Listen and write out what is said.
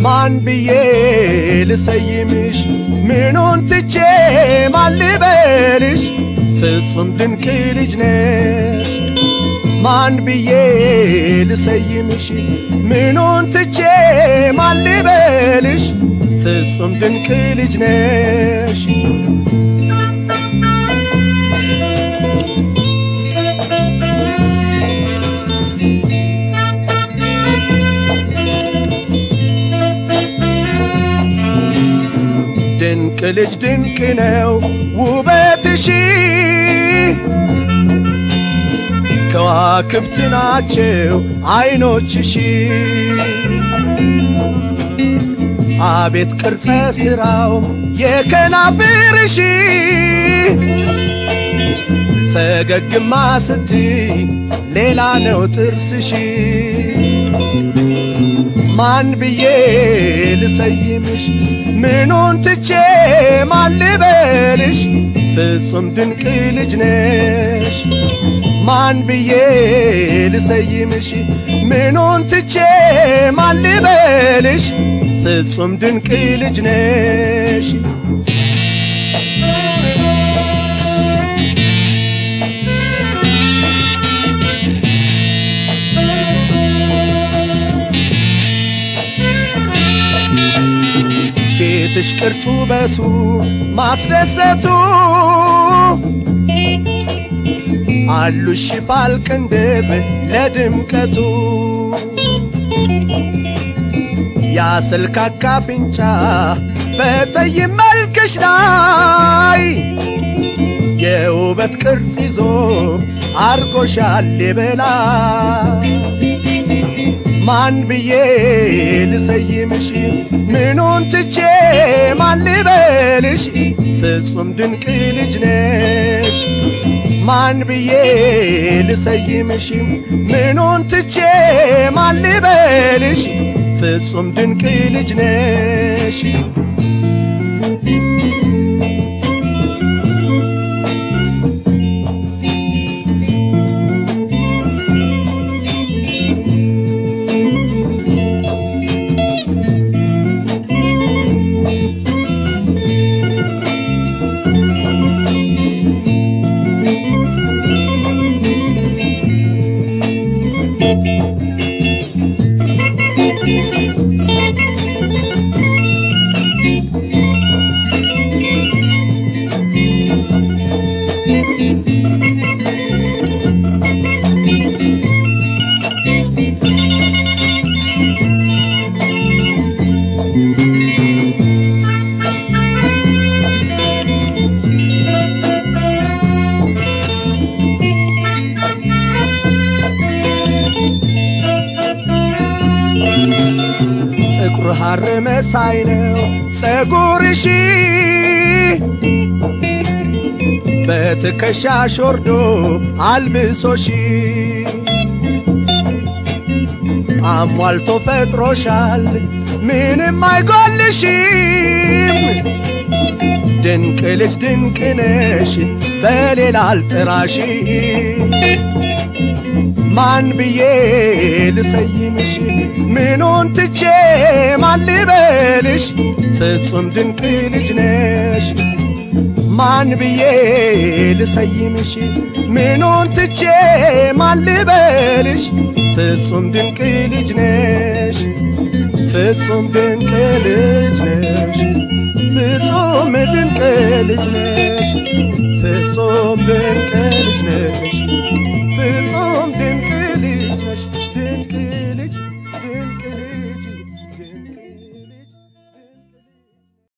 ማን ብዬ ልሰይምሽ ምኑን ትቼ ማን ልበልሽ ፍጹም ድንቅ ልጅ ነሽ ማን ብዬ ልሰይምሽ ምኑን ትቼ ማን ልበልሽ ፍጹም ድንቅ ልጅ ነሽ ድንቅ ልጅ ድንቅ ነው ውበትሽ ከዋክብት ናቸው አይኖችሽ አቤት ቅርጸ ሥራው የከናፍርሽ ፈገግማ ስትይ ሌላ ነው ጥርስሽ ማን ብዬ ልሰይምሽ ምኑን ትቼ ማን ልበልሽ ፍጹም ድንቅ ልጅ ነሽ ማን ብዬ ልሰይምሽ ምኑን ትቼ ማን ልበልሽ ፍጹም ድንቅ ልጅ ነሽ ፊትሽ ቅርጹ ውበቱ ማስደሰቱ አሉሽ ሽፋል ቅንድብ ለድምቀቱ ያስልካካ አፍንጫ በጠይም መልክሽ ላይ የውበት ቅርጽ ይዞ አርጎሻል የበላይ ማን ብዬ ልሰይምሽ ምኑን ትቼ ማን ልበልሽ ፍጹም ድንቅ ልጅ ነሽ ማን ብዬ ልሰይምሽ ምኑን ትቼ ማን ልበልሽ ፍጹም ድንቅ ልጅ ነሽ ጥቁር ሐር መሳይ ነው ጸጉርሽ በትከሻሽ ወርዶ አልብሶሽ አሟልቶ ፈጥሮሻል ምንም አይጎልሽም ድንቅ ልጅ ድንቅ ነሽ በሌላ አልጥራሽ ማን ብዬ ልሰይምሽ ምኑን ትቼ ማን ልበልሽ ፍጹም ድንቅ ልጅ ነሽ ማን ብዬ ልሰይምሽ ምኑን ትቼ ማን ልበልሽ ፍጹም ድንቅ ልጅ ነሽ ፍጹም ድንቅ ልጅ ነሽ ፍጹም ድንቅ ልጅ ነሽ ፍጹም ድንቅ